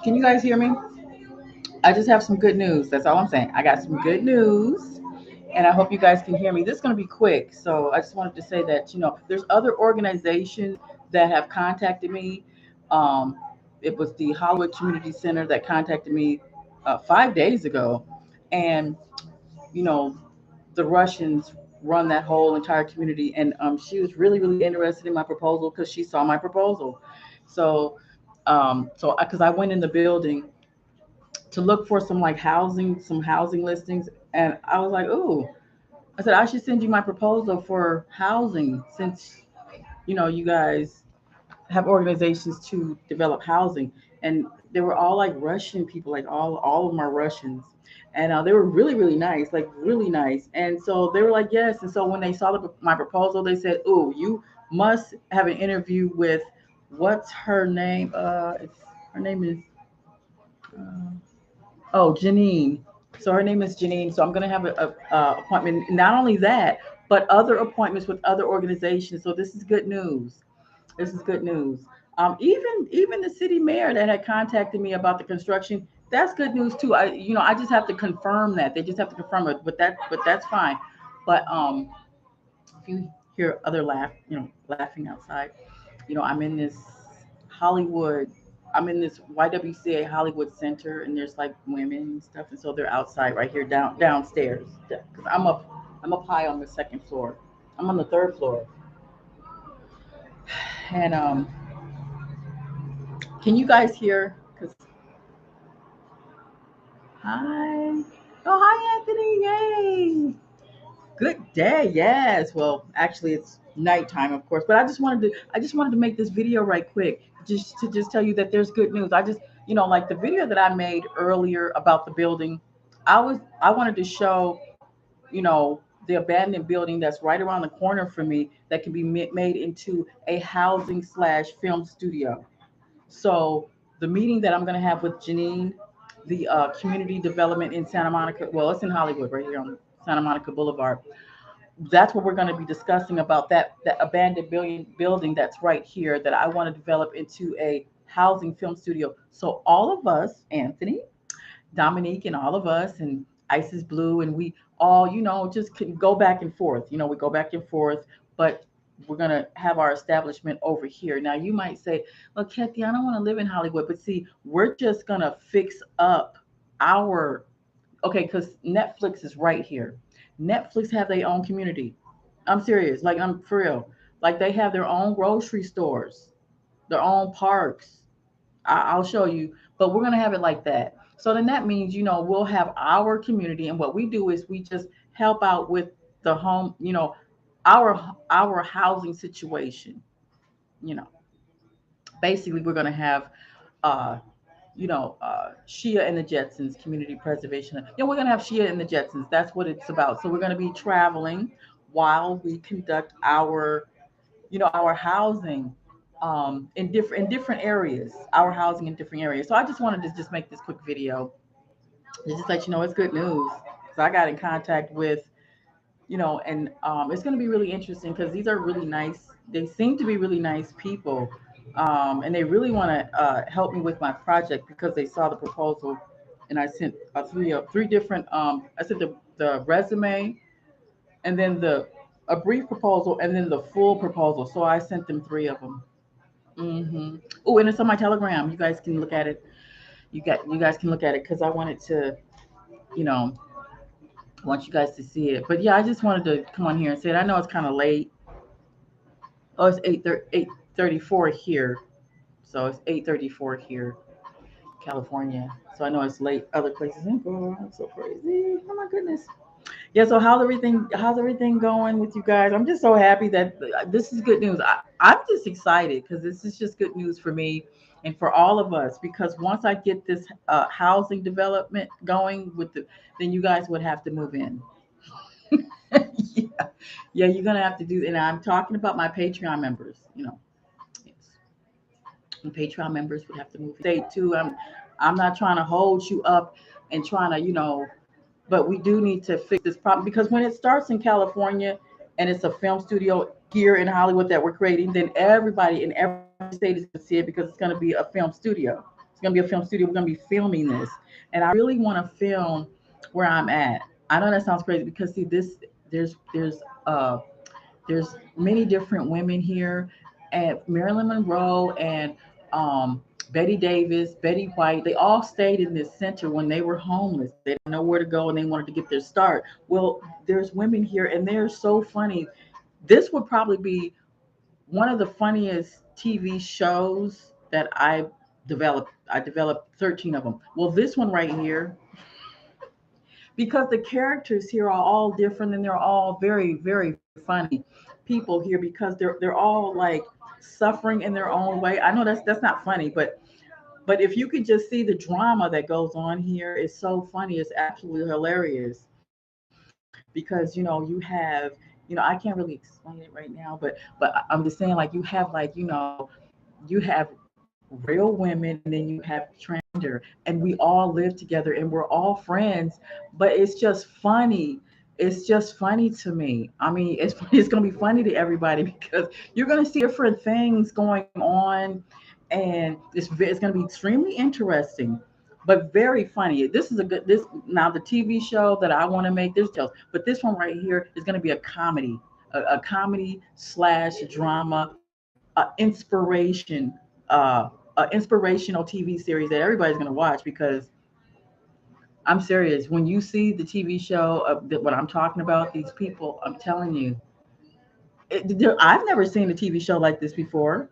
Can you guys hear me? I just have some good news. That's all I'm saying. I got some good news, and I hope you guys can hear me. This is going to be quick. So I just wanted to say that, there's other organizations that have contacted me. Um, it was the Hollywood Community Center that contacted me 5 days ago. And, you know, the Russians run that whole entire community. And she was really, really interested in my proposal because she saw my proposal. So, because I went in the building to look for some like some housing listings. And I was like, ooh, I said, I should send you my proposal for housing since, you guys have organizations to develop housing. And they were all like Russian people, like all of them are Russians. And they were really, really nice, like really nice. And so they were like, yes. And so when they saw my proposal, they said, oh, you must have an interview with, what's her name? Her name is, uh, oh, Janine. So her name is Janine. So I'm going to have a appointment. Not only that, but other appointments with other organizations. So this is good news. This is good news. Even the city mayor that had contacted me about the construction, that's good news too. I just have to confirm that. They just have to confirm it, but that's fine. But if you hear other laughing outside, I'm in this Hollywood. I'm in this YWCA Hollywood Center, and there's like women and stuff, and so they're outside right here downstairs because I'm up high on the second floor. I'm on the third floor, and can you guys hear? Cause hi, oh hi Anthony, yay! Good day. Yes. Well, actually, it's nighttime, of course. But I just wanted to make this video right quick, just tell you that there's good news. Like the video that I made earlier about the building, I wanted to show, the abandoned building that's right around the corner from me that can be made into a housing slash film studio. So the meeting that I'm going to have with Janine, the community development in Santa Monica, well, it's in Hollywood right here on Santa Monica Boulevard. That's what we're going to be discussing about that abandoned building that's right here that I want to develop into a housing film studio. So all of us, Anthony, Dominique, and all of us, and Isis Blue, and we all, just can go back and forth. We go back and forth, but we're gonna have our establishment over here. Now you might say, "Well, Kathy, I don't want to live in Hollywood," but see, we're just gonna fix up our okay, because Netflix is right here. Netflix have their own community. I'm serious, like I'm for real. Like they have their own grocery stores, their own parks. I'll show you, but we're gonna have it like that. So then that means we'll have our community, and what we do is we just help out with the home, our housing situation. You know, Basically we're gonna have uh SHEA and the Jetsons Community Preservation. We're gonna have SHEA and the Jetsons. That's what it's about. So we're gonna be traveling while we conduct our housing in different areas. Our housing in different areas. So I just wanted to just make this quick video to just let you know it's good news. So I got in contact with and it's going to be really interesting because these are really nice. They seem to be really nice people, and they really want to help me with my project because they saw the proposal, and I sent three different. I sent the resume, and then a brief proposal, and then the full proposal. So I sent them three of them. Oh, and it's on my Telegram. You guys can look at it. You guys can look at it because I wanted to, you know, I want you guys to see it. But yeah, I just wanted to come on here and say it. I know it's kind of late. Oh, it's 8:34 here. So it's 8:34 here, California. So I know it's late other places. Oh, I'm so crazy. Oh my goodness. Yeah, so how's everything going with you guys? I'm just so happy that this is good news. I'm just excited because this is just good news for me and for all of us because once I get this housing development going then you guys would have to move in. Yeah, yeah, you're gonna have to do. And I'm talking about my Patreon members. Yes, and Patreon members would have to move. State too. I'm not trying to hold you up and trying to but we do need to fix this problem because when it starts in California and it's a film studio here in Hollywood that we're creating, then everybody in every state is going to see it because it's going to be a film studio. It's gonna be a film studio. We're gonna be filming this, and I really want to film where I'm at. I know that sounds crazy because see this there's uh there's many different women here, and Marilyn Monroe and um, Betty Davis, Betty White. They all stayed in this center when they were homeless. They didn't know where to go, and they wanted to get their start. Well, there's women here, and they're so funny. This would probably be one of the funniest TV shows that I developed. I developed 13 of them. Well, this one right here, because the characters here are all different and they're all very, very funny people here because they're all like suffering in their own way. I know that's not funny, but if you could just see the drama that goes on here, it's so funny. It's absolutely hilarious because you have I can't really explain it right now, but I'm just saying like you have like you have real women and then you have transgender and we all live together and we're all friends, but it's just funny. It's just funny to me. I mean, it's going to be funny to everybody because you're going to see different things going on, and it's going to be extremely interesting but very funny. This is a good this now the TV show that I want to make, there's details, but this one right here is going to be a comedy, a comedy slash drama, inspiration, inspirational TV series that everybody's going to watch because I'm serious. When you see the TV show of what I'm talking about, these people, I'm telling you, I've never seen a TV show like this before.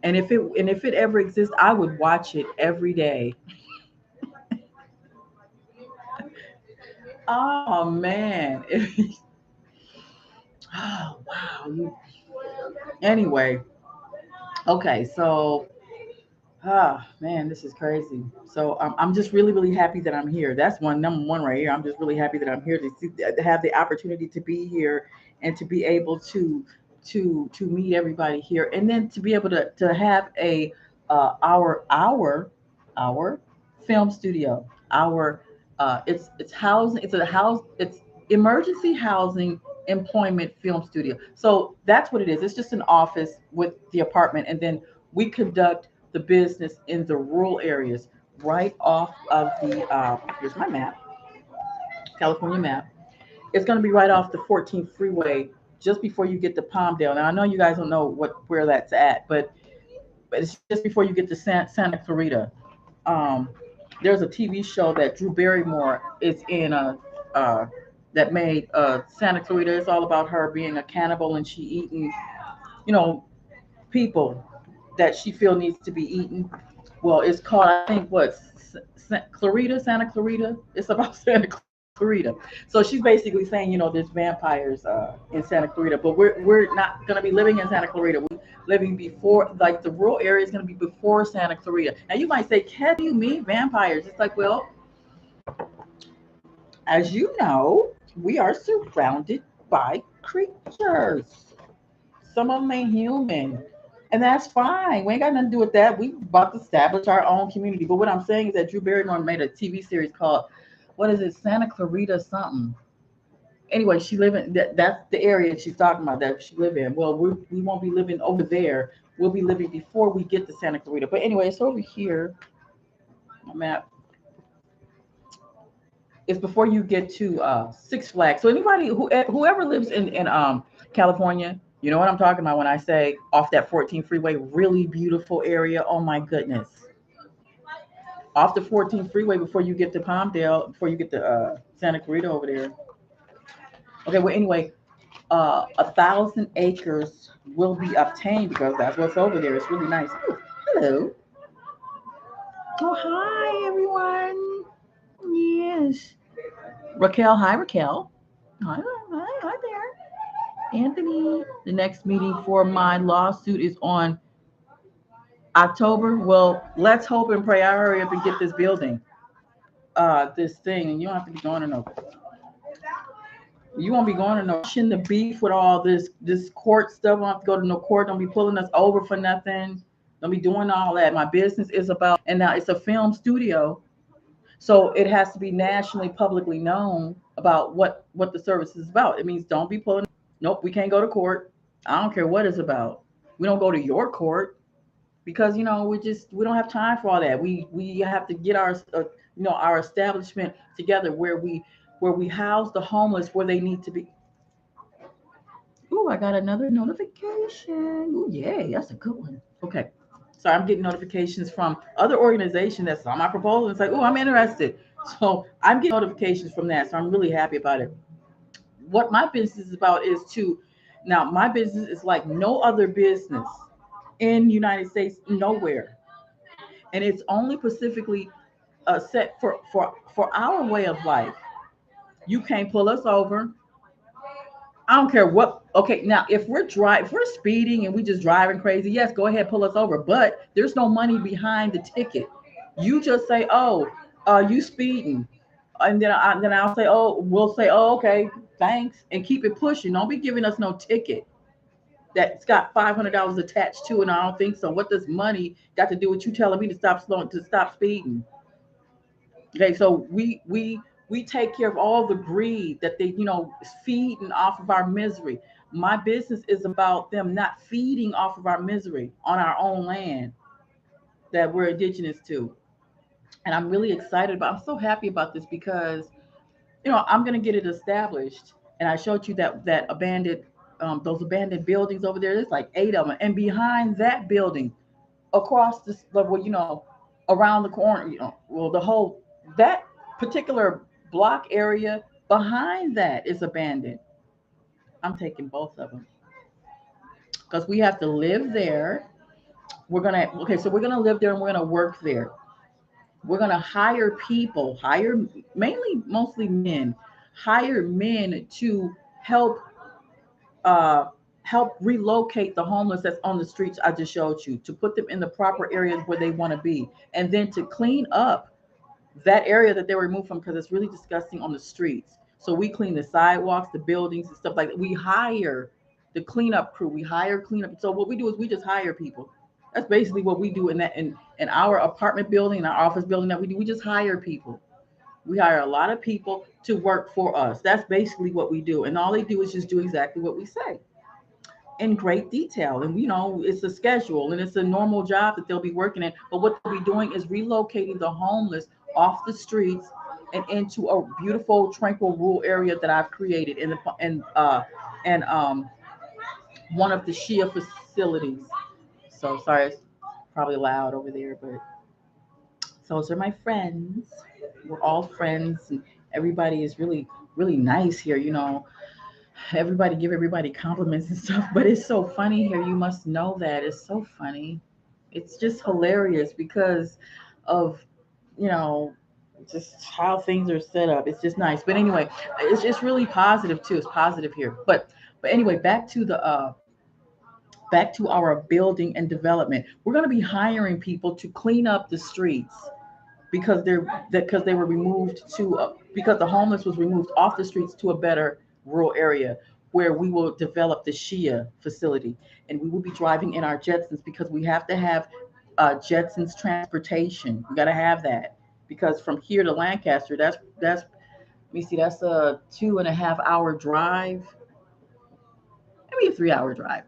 And if it ever exists, I would watch it every day. Oh man. Oh wow. Anyway, okay, so man, this is crazy. So I'm just really, really happy that I'm here. That's one number one right here. I'm just really happy that I'm here to have the opportunity to be here and to be able to meet everybody here, and then to be able to have a our film studio. Our it's housing. It's emergency housing employment film studio. So that's what it is. It's just an office with the apartment, and then we conduct the business in the rural areas right off of the here's my map, California map. It's going to be right off the 14th freeway just before you get to Palmdale. Now I know you guys don't know where that's at, but it's just before you get to Santa Clarita. um there's a TV show that Drew Barrymore is in, uh that made Santa Clarita. It's all about her being a cannibal and she eating, you know people that she feel needs to be eaten. Well, it's called, I think, what, Clarita, Santa Clarita. It's about Santa Clarita. So she's basically saying, there's vampires in Santa Clarita, but we're not going to be living in Santa Clarita. We're living before, like the rural area is going to be before Santa Clarita. Now you might say, "Kat, do you mean vampires?" It's like, well, as you know, we are surrounded by creatures. Some of them ain't human. And that's fine. We ain't got nothing to do with that. We about to establish our own community. But what I'm saying is that Drew Barrymore made a TV series called, what is it, Santa Clarita something. Anyway, she live in that's the area she's talking about that she live in. Well, we won't be living over there. We'll be living before we get to Santa Clarita. But anyway, it's over here. I'm at It's before you get to Six Flags. So anybody whoever lives in California, you know what I'm talking about when I say off that 14 freeway, really beautiful area. Oh my goodness. Off the 14 freeway before you get to Palmdale, before you get to Santa Clarita over there. Okay, well anyway, 1,000 acres will be obtained because that's what's over there. It's really nice. Ooh, hello. Oh, hi everyone. Yes. Raquel, hi Raquel. Hi there. Anthony, the next meeting for my lawsuit is on October. Well, let's hope and pray I hurry up and get this building, this thing, and you don't have to be going to no. You won't be going to no the beef with all this court stuff. I don't have to go to no court. Don't be pulling us over for nothing. Don't be doing all that. My business is about, and now it's a film studio, so it has to be nationally, publicly known about what the service is about. It means don't be pulling. Nope, we can't go to court. I don't care what it's about. We don't go to your court because we don't have time for all that. We have to get our our establishment together where we house the homeless where they need to be. Ooh, I got another notification. Ooh, yay, that's a good one. Okay. So I'm getting notifications from other organizations that saw my proposal and it's like, oh, I'm interested. So I'm getting notifications from that. So I'm really happy about it. What my business is about is to now my business is like no other business in the United States, nowhere. And it's only specifically set for our way of life. You can't pull us over. I don't care what. Okay, now if we're speeding and we just driving crazy, yes, go ahead, pull us over. But there's no money behind the ticket. You just say, oh, you speeding, and then I'll say, oh, we'll say, oh, okay, thanks, and keep it pushing. Don't be giving us no ticket that's got $500 attached to it. And I don't think so. What does money got to do with you telling me to stop speeding? Okay, so we take care of all the greed that they, is feeding off of our misery. My business is about them not feeding off of our misery on our own land that we're indigenous to. And I'm really excited about. I'm so happy about this because I'm gonna get it established. And I showed you that abandoned those abandoned buildings over there. There's like 8 of them, and behind that building, across this level, around the corner, well, the whole that particular block area behind that is abandoned. I'm taking both of them because we have to live there. So we're gonna live there and we're gonna work there. We're gonna hire people, mostly men, hire men to uh, help relocate the homeless that's on the streets I just showed you, to put them in the proper areas where they want to be, and then to clean up that area that they were removed from because it's really disgusting on the streets. So we clean the sidewalks, the buildings, and stuff like that. We hire the cleanup crew. We hire cleanup. So what we do is we just hire people. That's basically what we do in our apartment building, in our office building that we do. We just hire people. We hire a lot of people to work for us. That's basically what we do. And all they do is just do exactly what we say in great detail. And it's a schedule and it's a normal job that they'll be working in. But what they'll be doing is relocating the homeless off the streets and into a beautiful, tranquil rural area that I've created and one of the SHEA facilities. So sorry, it's probably loud over there, but those are my friends. We're all friends, and everybody is really, really nice here. Everybody give everybody compliments and stuff, but it's so funny here. You must know that it's so funny. It's just hilarious because of, you know, just how things are set up. It's just nice. But anyway, it's just really positive too. It's positive here. But anyway, back to our building and development. We're going to be hiring people to clean up the streets because they were removed to because the homeless was removed off the streets to a better rural area where we will develop the SHEA facility, and we will be driving in our Jetsons because we have to have Jetsons transportation. We got to have that because from here to Lancaster, that's let me see, that's a 2.5 hour drive, maybe a 3 hour drive.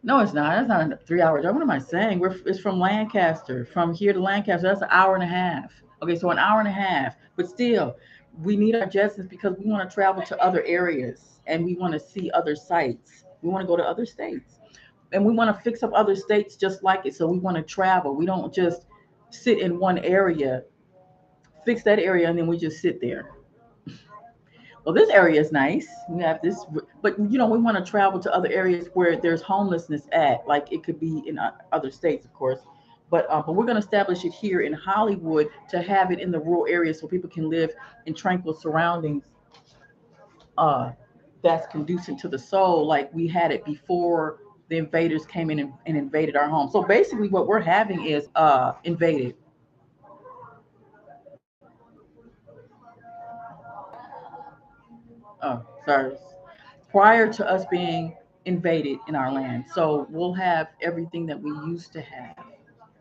No, it's not. That's not a 3 hour drive. What am I saying? It's from Lancaster. From here to Lancaster, that's an hour and a half. Okay, so an hour and a half. But still, we need our Jetsons because we want to travel to other areas and we want to see other sites. We want to go to other states. And we want to fix up other states just like it. So we want to travel. We don't just sit in one area, fix that area, and then we just sit there. Well, this area is nice. We have this, but we want to travel to other areas where there's homelessness at. Like it could be in other states, of course, but we're going to establish it here in Hollywood to have it in the rural areas so people can live in tranquil surroundings. Uh, that's conducive to the soul, like we had it before the invaders came in and invaded our home. So basically, what we're having is invaded. Oh, sorry. Prior to us being invaded in our land. So we'll have everything that we used to have,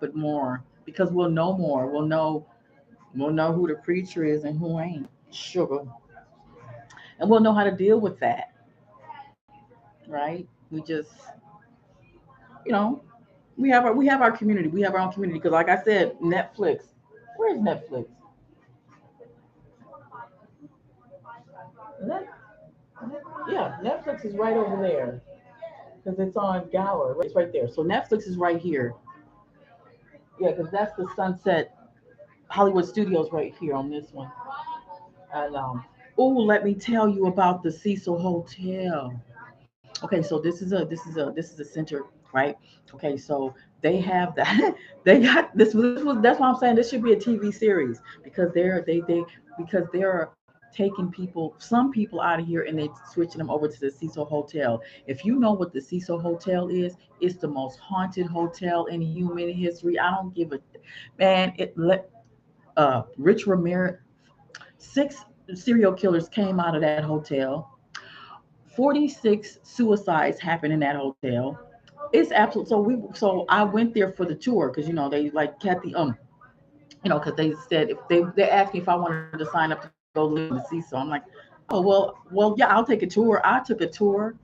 but more because we'll know more. We'll know who the preacher is and who ain't. Sugar. And we'll know how to deal with that, right? We just, you know, we have our community. We have our own community because, like I said, Netflix. Where's Netflix? Net, yeah, Netflix is right over there because it's on Gower. It's right there. So Netflix is right here. Yeah, because that's the Sunset Hollywood Studios right here on this one. And oh, let me tell you about the Cecil Hotel. Okay, so this is a center, right? Okay, so they have that. They got this was that's why I'm saying this should be a TV series because they because they're taking people, some people out of here and they switching them over to the Cecil Hotel. If you know what the Cecil Hotel is, it's the most haunted hotel in human history. I don't give a man. It let Rich Ramirez, six serial killers came out of that hotel. 46 suicides happened in that hotel. It's absolute. So I went there for the tour because they like Kathy because they said if they asked me if I wanted to sign up to go live in the sea. So I'm like, oh well yeah, I'll take a tour. I took a tour.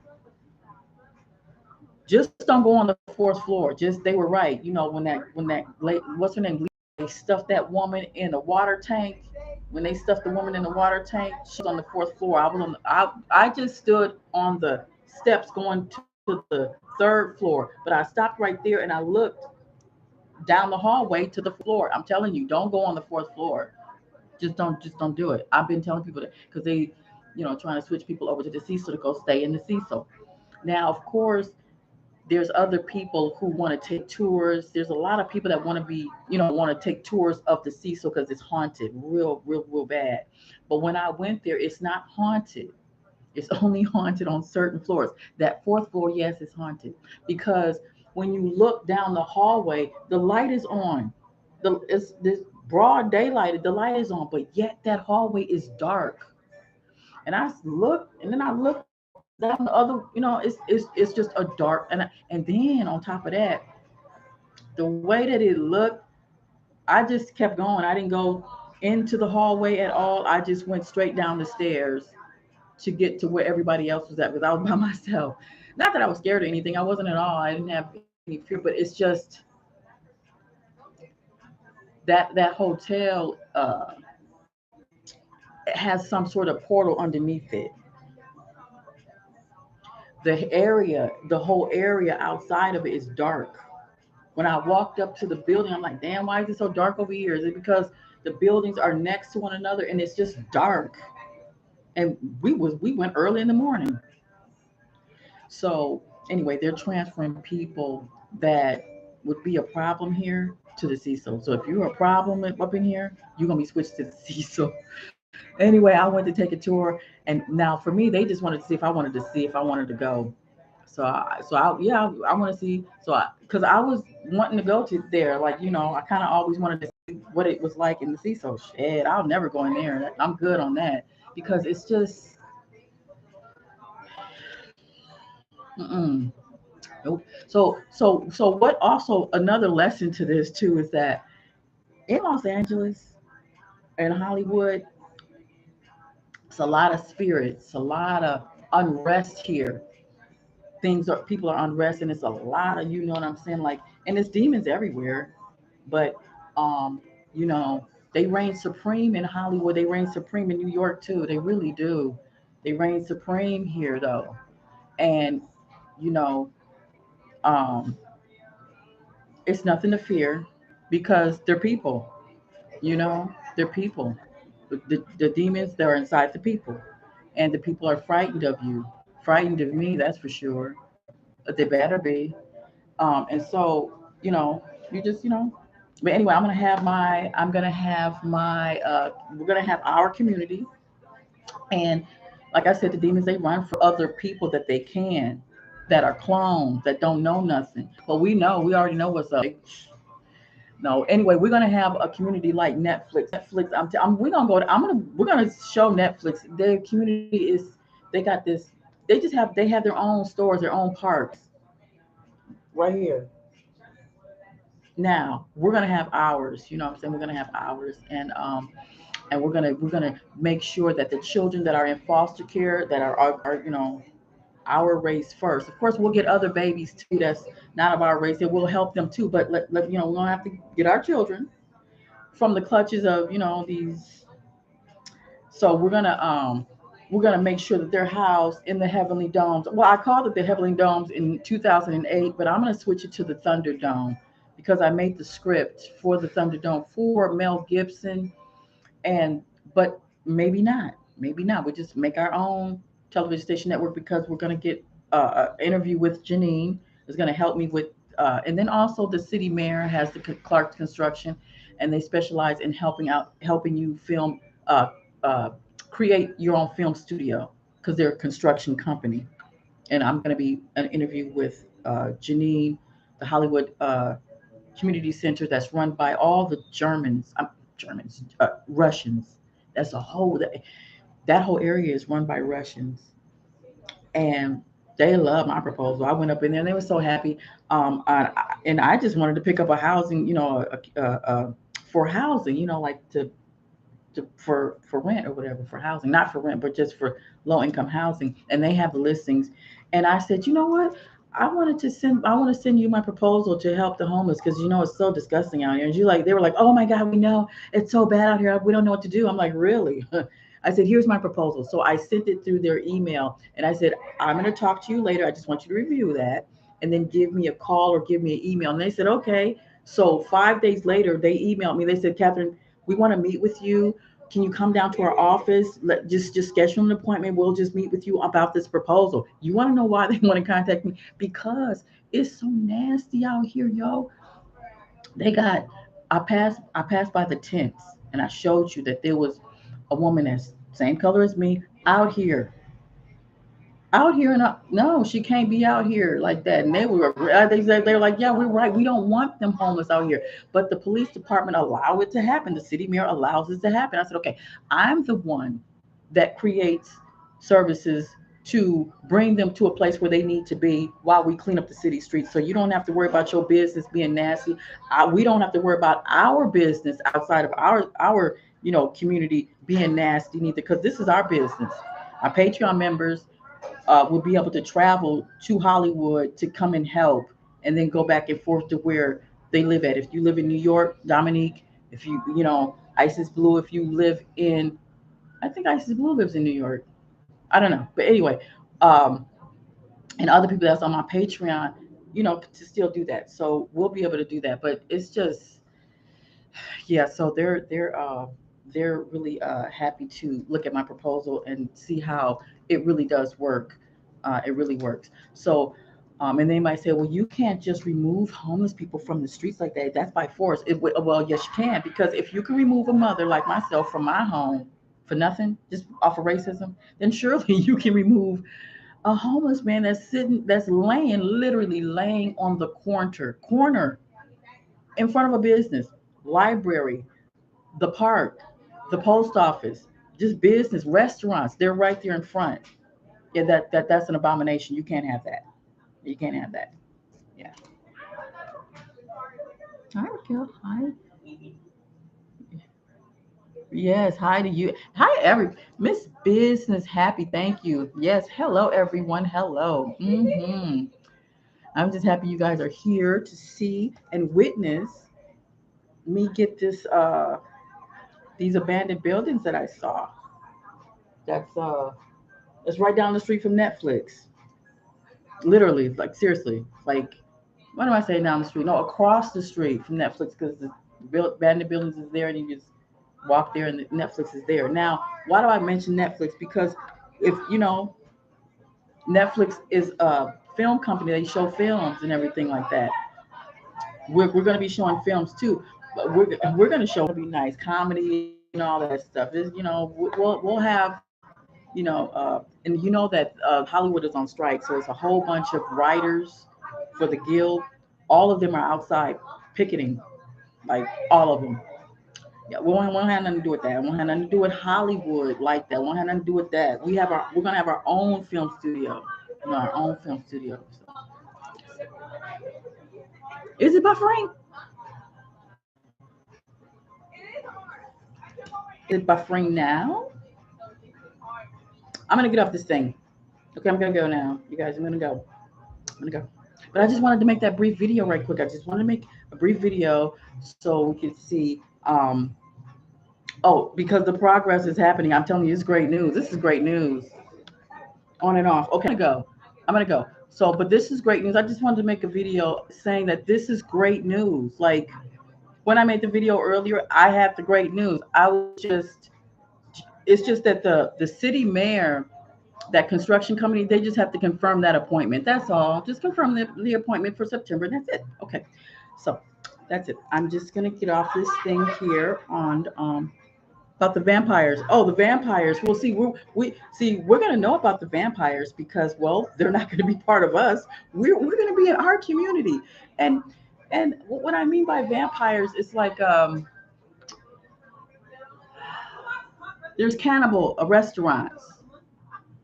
Just don't go on the fourth floor. Just they were right. When that what's her name? They stuffed that woman in a water tank. When they stuffed the woman in the water tank, she was on the fourth floor. I just stood on the steps going to the third floor, but I stopped right there and I looked down the hallway to the floor. I'm telling you, don't go on the fourth floor. Just don't do it. I've been telling people that because they, trying to switch people over to the Cecil to go stay in the Cecil. Now, of course, there's other people who want to take tours. There's a lot of people that want to be, want to take tours of the Cecil because it's haunted, real bad. But when I went there, it's not haunted. It's only haunted on certain floors. That fourth floor, yes, it's haunted because when you look down the hallway, the light is on. It's this broad daylight. The light is on, but yet that hallway is dark. And I looked, and then I looked down the other. It's just a dark. And then on top of that, the way that it looked, I just kept going. I didn't go into the hallway at all. I just went straight down the stairs to get to where everybody else was at because I was by myself. Not that I was scared or anything. I wasn't at all. I didn't have any fear, but it's just that hotel has some sort of portal underneath it. The whole area outside of it is dark. When I walked up to the building, I'm like, damn, why is it so dark over here? Is it because the buildings are next to one another and it's just dark? And we went early in the morning. So anyway, they're transferring people that would be a problem here to the CISO. So if you're a problem up in here, you're gonna be switched to the CISO. Anyway, I went to take a tour, and now for me, they just wanted to see if I wanted to go. Yeah, I want to see. Because I was wanting to go to there, like I kind of always wanted to see what it was like in the CISO. Shit, I'll never go in there. I'm good on that because it's just. Mm-mm. Nope. So what also another lesson to this too is that in Los Angeles and Hollywood, it's a lot of spirits, a lot of unrest here. People are unrest, and it's a lot of what I'm saying, like, and it's demons everywhere. But um, you know, they reign supreme in Hollywood. They reign supreme in New York too. They really do. They reign supreme here though, and you know, um, it's nothing to fear because they're people. They're people. The demons that are inside the people, and the people are frightened of you, frightened of me. That's for sure. But they better be. And so you just But anyway, we're gonna have our community, and like I said, the demons they run for other people that they can, that are clones that don't know nothing. But we already know what's up. No, anyway, we're gonna have a community like Netflix. Netflix, we're gonna go. We're gonna show Netflix. Their community is. They got this. They have their own stores, their own parks right here. Now we're gonna have ours. You know what I'm saying? We're gonna have ours, and we're gonna make sure that the children that are in foster care that are. our race first. Of course, we'll get other babies too that's not of our race. It will help them too. But let we're gonna have to get our children from the clutches of these. So we're gonna make sure that they're housed in the heavenly domes. Well, I called it the heavenly domes in 2008, but I'm gonna switch it to the Thunderdome because I made the script for the Thunderdome for Mel Gibson, and but maybe not. We just make our own television station network because we're gonna get an interview with Janine is gonna help me with, and then also the city mayor has the Clark Construction, and they specialize in helping you film, uh, create your own film studio because they're a construction company. And I'm gonna be an interview with Janine, the Hollywood community center that's run by all the Russians. That's a whole that whole area is run by Russians, and they love my proposal. I went up in there, and they were so happy. And I just wanted to pick up a housing, for housing, like for rent or whatever, for housing, not for rent, but just for low income housing. And they have the listings. And I said, you know what? I want to send you my proposal to help the homeless because it's so disgusting out here. And they were like, oh my God, we know it's so bad out here. We don't know what to do. I'm like, really? I said, here's my proposal. So I sent it through their email and I said, I'm going to talk to you later. I just want you to review that and then give me a call or give me an email. And they said, okay. So 5 days later, they emailed me. They said, Catherine, we want to meet with you. Can you come down to our office? Just schedule an appointment. We'll just meet with you about this proposal. You want to know why they want to contact me? Because it's so nasty out here, yo. They got I passed by the tents and I showed you that there was a woman that's same color as me out here and no, she can't be out here like that. And they're like, yeah, we're right. We don't want them homeless out here. But the police department allow it to happen. The city mayor allows it to happen. I said, okay, I'm the one that creates services to bring them to a place where they need to be while we clean up the city streets. So you don't have to worry about your business being nasty. We don't have to worry about our business outside of our community being nasty neither, because this is our business. Our Patreon members will be able to travel to Hollywood to come and help, and then go back and forth to where they live at. If you live in New York, Dominique, if Isis Blue, if you live in, I think Isis Blue lives in New York. I don't know. But anyway, um, and other people that's on my Patreon, to still do that. So we'll be able to do that. But it's just, yeah, so they're really happy to look at my proposal and see how it really does work. It really works. So, and they might say, well, you can't just remove homeless people from the streets like that. That's by force. Well, yes, you can, because if you can remove a mother like myself from my home for nothing, just off of racism, then surely you can remove a homeless man that's literally laying on the corner in front of a business, library, the park, the post office, just business, restaurants. They're right there in front. Yeah, that's an abomination. You can't have that. You can't have that. Yeah. Hi, Raquel. Hi. Yes. Hi to you. Hi, Miss Business Happy. Thank you. Yes. Hello, everyone. Hello. I'm just happy you guys are here to see and witness me get these abandoned buildings that I saw. That's it's right down the street from Netflix. Literally, like seriously, like what am I saying down the street? No, across the street from Netflix, because the abandoned buildings is there, and you just walk there, and the Netflix is there. Now, why do I mention Netflix? Because if Netflix is a film company, they show films and everything like that. We're going to be showing films too, but we're going to show to be nice comedy and all that stuff. We'll have and that Hollywood is on strike, so it's a whole bunch of writers for the guild. All of them are outside picketing, like all of them. Yeah, we won't have nothing to do with that. We won't have nothing to do with Hollywood like that. We won't have nothing to do with that. We're gonna have our own film studio. Our own film studio. So. Is it buffering? Is it buffering now? I'm gonna get off this thing. Okay, I'm gonna go now. You guys, I'm gonna go. I'm gonna go. But I just wanted to make that brief video right quick. I just wanted to make a brief video so we could see. Oh, because the progress is happening. I'm telling you, it's great news. This is great news. On and off. Okay, I'm gonna go. I'm gonna go. So, but this is great news. I just wanted to make a video saying that this is great news. Like when I made the video earlier, I had the great news. I was just, it's just that the city mayor, that construction company, they just have to confirm that appointment. That's all. Just confirm the appointment for September. That's it. Okay. So that's it. I'm just gonna get off this thing here on about the vampires. Oh, the vampires. Well, see, we're gonna know about the vampires because, well, they're not gonna be part of us. We're gonna be in our community, and what I mean by vampires is like there's cannibal restaurants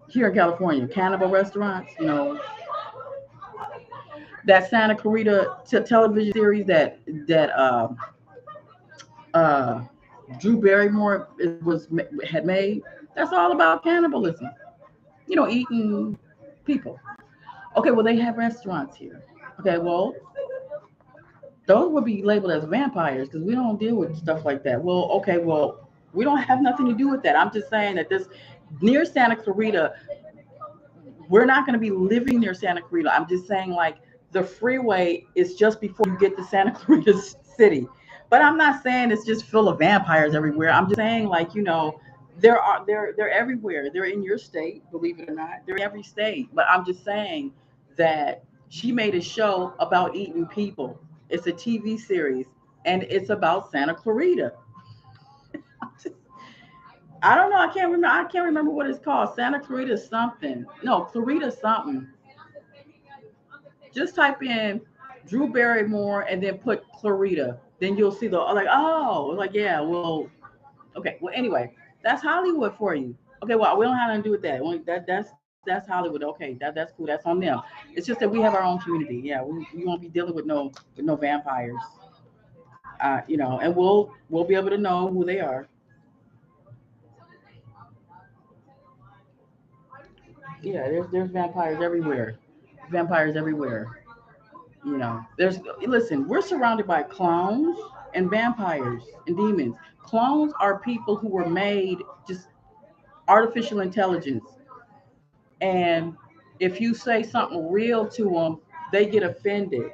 here in California. Cannibal restaurants. You know that Santa Clarita television series that uh, Drew Barrymore had made. That's all about cannibalism. You know, eating people. Okay, well, they have restaurants here. Okay, well, those would be labeled as vampires because we don't deal with stuff like that. Well, okay, well, we don't have nothing to do with that. I'm just saying that this near Santa Clarita, we're not going to be living near Santa Clarita. I'm just saying, like, the freeway is just before you get to Santa Clarita City. But I'm not saying it's just full of vampires everywhere. I'm just saying, like, they're everywhere. They're in your state, believe it or not. They're in every state. But I'm just saying that she made a show about eating people. It's a TV series, and it's about Santa Clarita. I don't know. I can't remember. I can't remember what it's called. Santa Clarita something. No, Clarita something. Just type in Drew Barrymore and then put Clarita. Then you'll see the like, oh, like, yeah, well, okay. Well, anyway, that's Hollywood for you. Okay, well, we don't have nothing to do with that. That's Hollywood. Okay, that's cool. That's on them. It's just that we have our own community. Yeah, we won't be dealing with no vampires. And we'll be able to know who they are. Yeah, there's vampires everywhere. Vampires everywhere. There's listen, we're surrounded by clowns and vampires and demons. Clones are people who were made just artificial intelligence. And if you say something real to them, they get offended.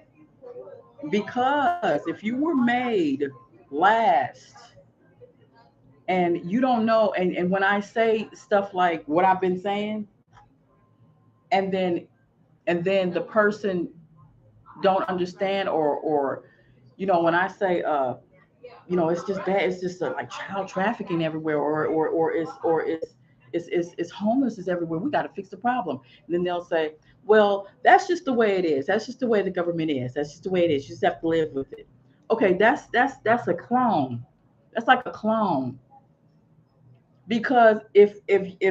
Because if you were made last and you don't know, and when I say stuff like what I've been saying, and then the person don't understand, or when I say it's just bad. It's just like child trafficking everywhere, or it's homelessness everywhere. We got to fix the problem. And then they'll say, well, that's just the way it is. That's just the way the government is. That's just the way it is. You just have to live with it. Okay, that's a clone. That's like a clone. Because if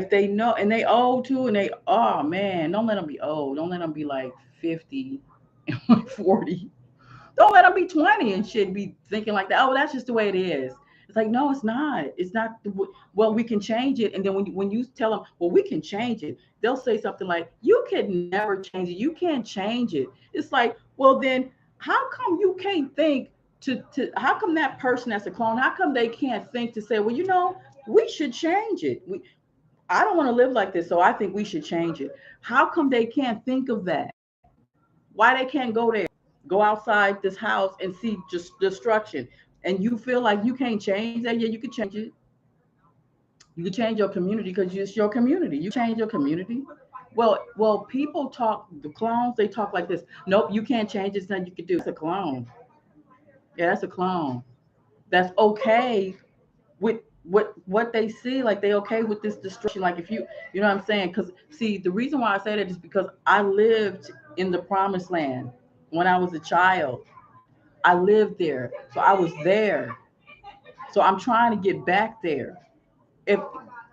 they know and they old too, and they, oh man, don't let them be old. Don't let them be like 50 and 40. Don't let them be 20 and shit be thinking like that. Oh, that's just the way it is. It's like, no, it's not. It's not. Well, we can change it. And then when you tell them, well, we can change it, they'll say something like, you can never change it. You can't change it. It's like, well, then how come you can't think how come that person that's a clone, how come they can't think to say, well, we should change it. I don't want to live like this, so I think we should change it. How come they can't think of that? Why they can't go there? Go outside this house and see just destruction, and you feel like you can't change that? Yeah, you could change it. You could change your community because it's your community. You change your community. Well, people talk. The clones, they talk like this. Nope, you can't change it. It's nothing you can do. It's a clone. Yeah, that's a clone. That's okay with what they see. Like, they okay with this destruction. Like, if you know what I'm saying? Because see, the reason why I say that is because I lived in the promised land when I was a child. I lived there, so I was there. So I'm trying to get back there. If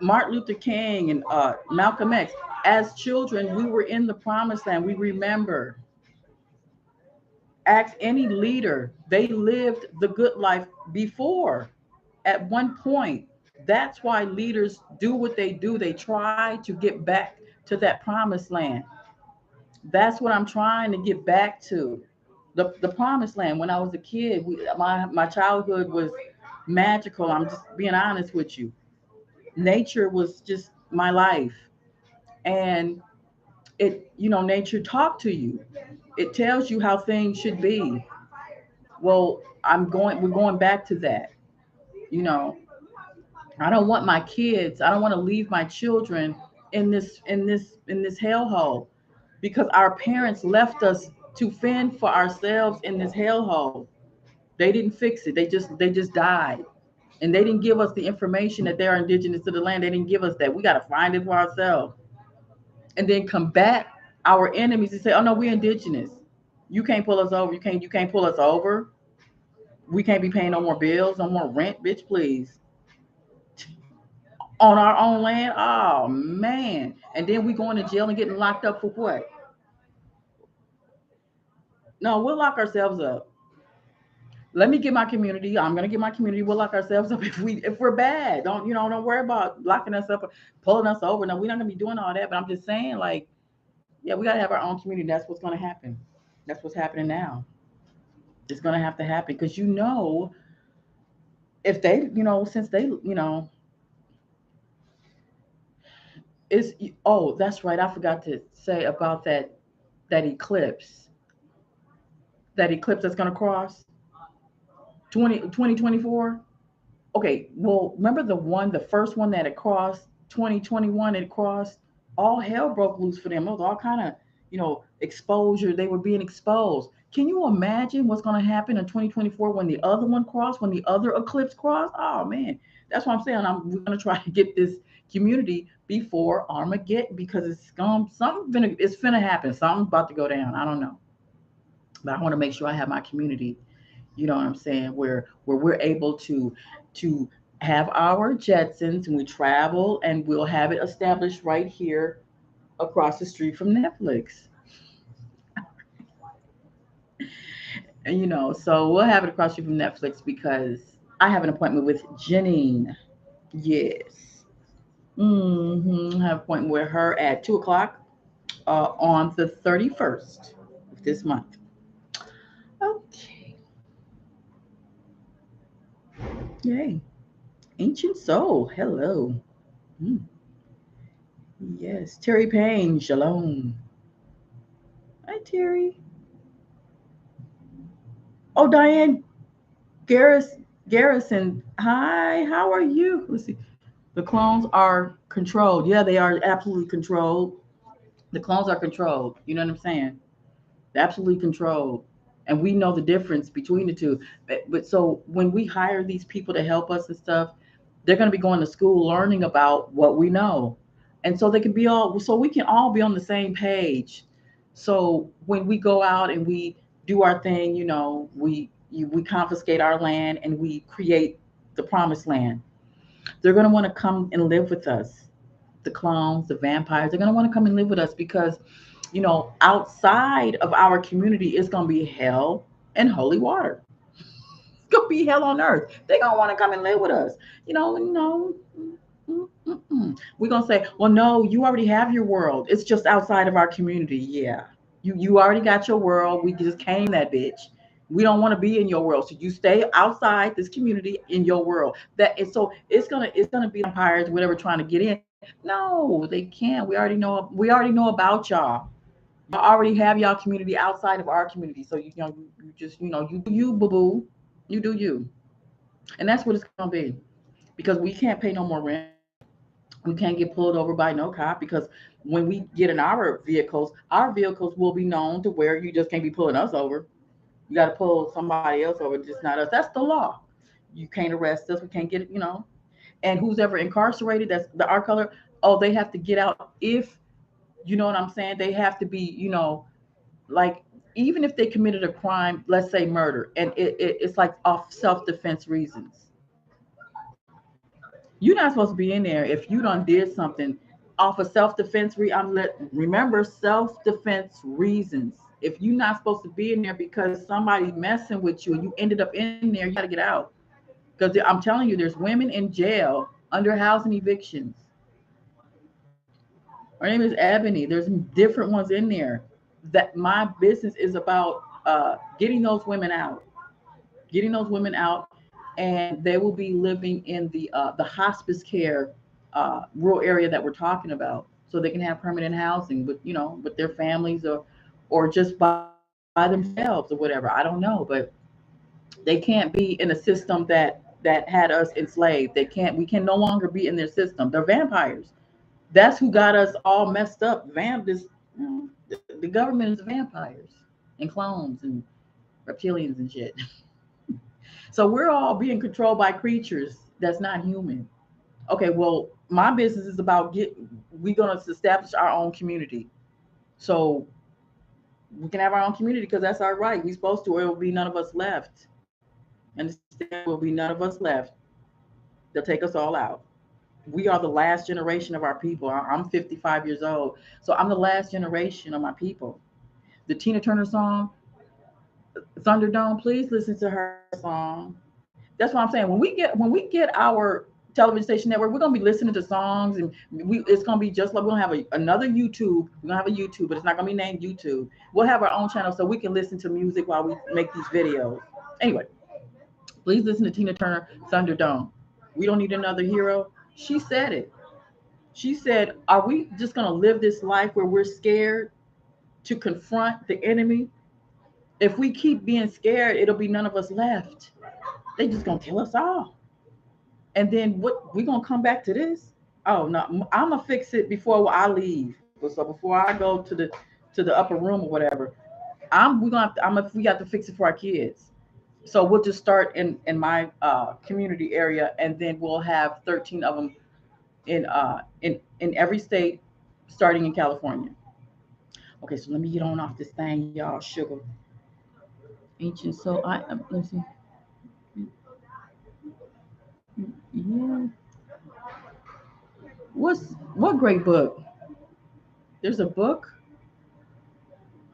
Martin Luther King and Malcolm X, as children, we were in the promised land. We remember. Ask any leader, they lived the good life before. At one point, that's why leaders do what they do. They try to get back to that promised land. That's what I'm trying to get back to. The promised land. When I was a kid, my childhood was magical. I'm just being honest with you. Nature was just my life. And nature talked to you. It tells you how things should be. Well, we're going back to that. You know, I don't want my kids, I don't want to leave my children in this hellhole because our parents left us to fend for ourselves in this hellhole. They didn't fix it. They just died. And they didn't give us the information that they're indigenous to the land. They didn't give us that. We got to find it for ourselves. And then combat our enemies and say, "Oh no, we're indigenous. You can't pull us over. You can't pull us over. We can't be paying no more bills, no more rent, bitch, please." On our own land. Oh man. And then we going to jail and getting locked up for what? No, we'll lock ourselves up. Let me get my community. I'm gonna get my community. We'll lock ourselves up if we're bad. Don't worry about locking us up, pulling us over. No, we're not gonna be doing all that. But I'm just saying, like, yeah, we gotta have our own community. That's what's gonna happen. That's what's happening now. It's gonna have to happen because if they, since they, is oh, that's right. I forgot to say about that eclipse. That eclipse that's gonna cross 2024. Okay, well, remember the first one that it crossed, 2021, it crossed, all hell broke loose for them. It was all kind of, exposure. They were being exposed. Can you imagine what's going to happen in 2024 when the other one crossed, when the other eclipse crossed? Oh, man. That's what I'm saying. We're going to try to get this community before Armageddon because it's finna happen. Something's about to go down. I don't know. But I want to make sure I have my community, you know what I'm saying, where we're able to have our Jetsons and we travel and we'll have it established right here across the street from Netflix. And so we'll have it across the street from Netflix because I have an appointment with Janine. Yes. I have an appointment with her at 2 o'clock on the 31st of this month. Okay. Yay. Ancient Soul. Hello. Mm. Yes. Terry Payne. Shalom. Hi, Terry. Oh, Diane Garrison. Hi, how are you? Let's see. The clones are controlled. Yeah, they are absolutely controlled. The clones are controlled. You know what I'm saying? They're absolutely controlled. And we know the difference between the two. But so when we hire these people to help us and stuff, they're going to be going to school learning about what we know. And so we can all be on the same page. So when we go out and we do our thing, we confiscate our land and we create the promised land. They're going to want to come and live with us. The clones, the vampires, they're going to want to come and live with us because, outside of our community is going to be hell and holy water. It's going to be hell on earth. They're going to want to come and live with us. We're going to say, well, no, you already have your world. It's just outside of our community. Yeah. You already got your world. We just came that bitch. We don't want to be in your world. So you stay outside this community in your world. So it's gonna be vampires, whatever, trying to get in. No, they can't. We already know about y'all. Y'all already have y'all community outside of our community. So you just you do you, boo boo. You do you. And that's what it's gonna be. Because we can't pay no more rent. We can't get pulled over by no cop because when we get in our vehicles will be known to where you just can't be pulling us over. You got to pull somebody else over, just not us. That's the law. You can't arrest us. We can't get it. And who's ever incarcerated, that's our color. Oh, they have to get out if, you know what I'm saying? They have to be, like, even if they committed a crime, let's say murder, and it's like off self-defense reasons. You're not supposed to be in there if you done did something off of self-defense. Remember self-defense reasons. If you're not supposed to be in there because somebody's messing with you and you ended up in there, you got to get out. Because I'm telling you, there's women in jail under housing evictions. Her name is Ebony. There's different ones in there. That my business is about getting those women out, getting those women out, and they will be living in the hospice care rural area that we're talking about, so they can have permanent housing with with their families or just by themselves or whatever. I don't know, but they can't be in a system that had us enslaved. They can't. We can no longer be in their system. They're vampires. That's who got us all messed up. The government is vampires and clones and reptilians and shit. So we're all being controlled by creatures that's not human. Okay, well, my business is about we're gonna establish our own community. So we can have our own community because that's our right. We're supposed to, or it will be none of us left. Understand? There will be none of us left. They'll take us all out. We are the last generation of our people. I'm 55 years old, so I'm the last generation of my people. The Tina Turner song, Thunderdome. Please listen to her song. That's what I'm saying. When we get our television station network, we're gonna be listening to songs, and it's gonna be just like we're gonna have another YouTube. We're gonna have a YouTube, but it's not gonna be named YouTube. We'll have our own channel so we can listen to music while we make these videos. Anyway, please listen to Tina Turner, Thunderdome. We don't need another hero. She said it. She said, "Are we just gonna live this life where we're scared to confront the enemy? If we keep being scared, it'll be none of us left. They just gonna kill us all. And then what? We gonna come back to this? Oh no, I'm gonna fix it before I leave. So before I go to the upper room or whatever, we got to fix it for our kids. So we'll just start in my community area, and then we'll have 13 of them in every state, starting in California. Okay, so let me get on off this thing, y'all. Sugar, ancient. So let's see. Yeah, what great book? There's a book.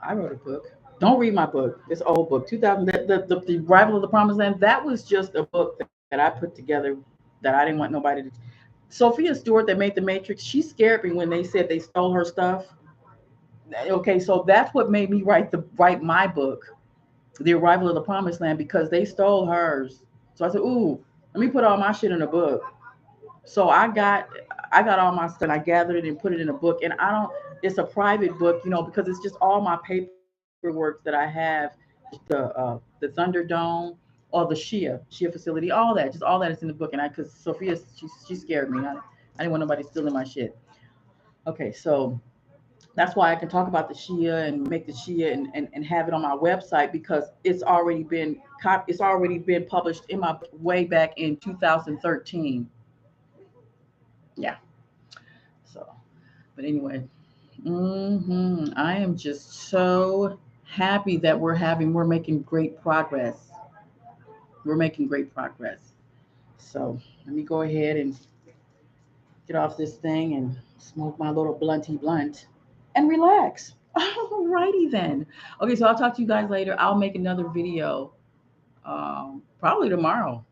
I wrote a book. Don't read my book. It's an old book. 2000. The Arrival of the Promised Land. That was just a book that I put together that I didn't want nobody to. Sophia Stewart that made the Matrix. She scared me when they said they stole her stuff. Okay, so that's what made me write my book, The Arrival of the Promised Land, because they stole hers. So I said, ooh, let me put all my shit in a book. So I got all my stuff. I gathered it and put it in a book. And I don't. It's a private book, because it's just all my paperwork that I have, the Thunderdome or the SHEA facility, all that is in the book. And because Sophia, she scared me. I didn't want nobody stealing my shit. Okay, so that's why I can talk about the SHEA and make the SHEA and have it on my website, because it's already been published in my way back in 2013. Yeah. So, but anyway, I am just so happy that we're making great progress. We're making great progress. So let me go ahead and get off this thing and smoke my little blunty blunt and relax. Alrighty then. Okay, so I'll talk to you guys later. I'll make another video probably tomorrow,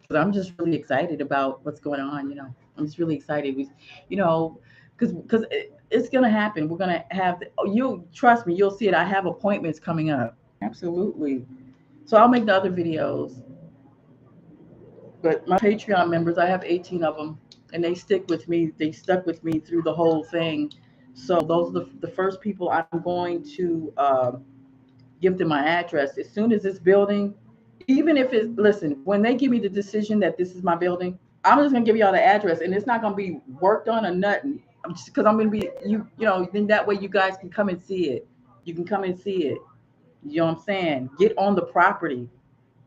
because I'm just really excited about what's going on. I'm just really excited. You know, because it's gonna happen. We're gonna have. You trust me. You'll see it. I have appointments coming up. Absolutely. So I'll make the other videos. But my Patreon members, I have 18 of them, and they stick with me. They stuck with me through the whole thing. So those are the first people I'm going to give them my address. As soon as this building, even if it's, listen, when they give me the decision that this is my building, I'm just gonna give y'all the address, and it's not gonna be worked on or nothing. I'm just because I'm gonna be then that way you guys can come and see it. You can come and see it. You know what I'm saying? Get on the property,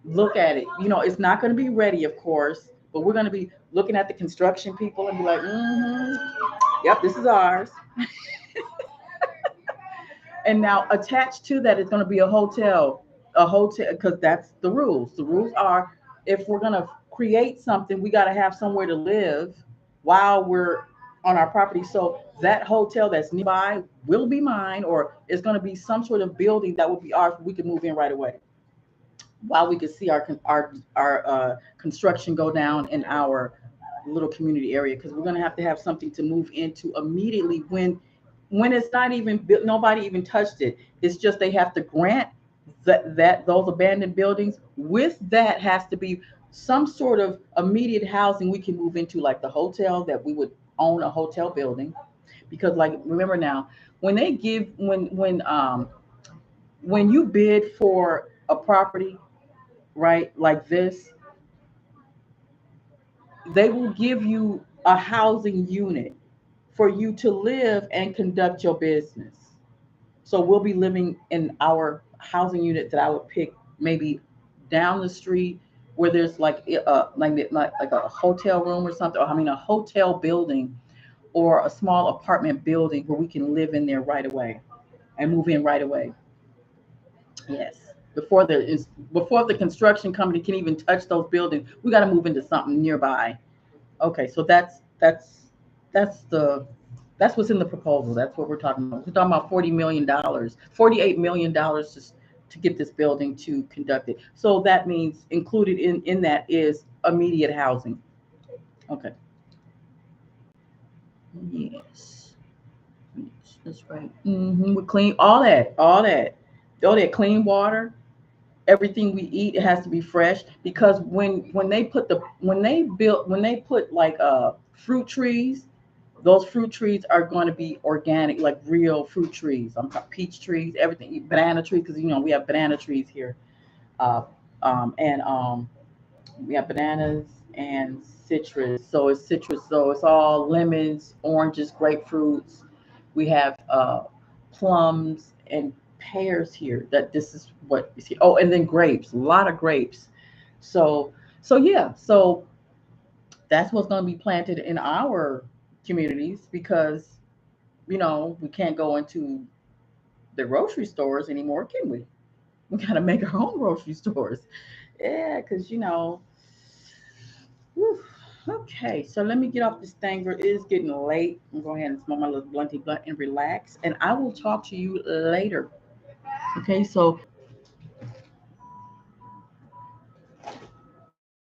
look at it. It's not gonna be ready, of course, but we're gonna be looking at the construction people and be like, yep, this is ours. And now attached to that is going to be a hotel, because that's the rules. The rules are, if we're going to create something, we got to have somewhere to live while we're on our property. So that hotel that's nearby will be mine, or it's going to be some sort of building that will be ours. We can move in right away while we can see our construction go down in our little community area, because we're going to have something to move into immediately when it's not even built, nobody even touched it. It's just they have to grant that those abandoned buildings. With that has to be some sort of immediate housing we can move into, like the hotel, that we would own a hotel building. Because, like, remember now, when they give when you bid for a property, right, like this, they will give you a housing unit for you to live and conduct your business. So we'll be living in our housing unit that I would pick, maybe down the street, where there's like a hotel room or something, or I mean a hotel building, or a small apartment building where we can live in there right away and move in right away. Yes. Before the construction company can even touch those buildings, we got to move into something nearby. Okay, so that's the that's what's in the proposal. That's what we're talking about. We're talking about $40 million, $48 million, just to get this building to conduct it. So that means included in that is immediate housing. Okay. Yes. Yes, that's right. We clean all that clean water. Everything we eat, it has to be fresh, because when they put like fruit trees, those fruit trees are going to be organic, like real fruit trees. I'm talking peach trees, everything, banana trees, because we have banana trees here. uh, and We have bananas and citrus. So it's citrus. So it's all lemons, oranges, grapefruits. We have plums and pears here. That this is what is here. Oh, and then grapes. A lot of grapes. So yeah. So that's what's going to be planted in our communities, because we can't go into the grocery stores anymore, can we? We got to make our own grocery stores. Yeah, because whew. Okay, so let me get off this thing. It is getting late. I'm going to go ahead and smoke my little blunty blunt and relax. And I will talk to you later. Okay, so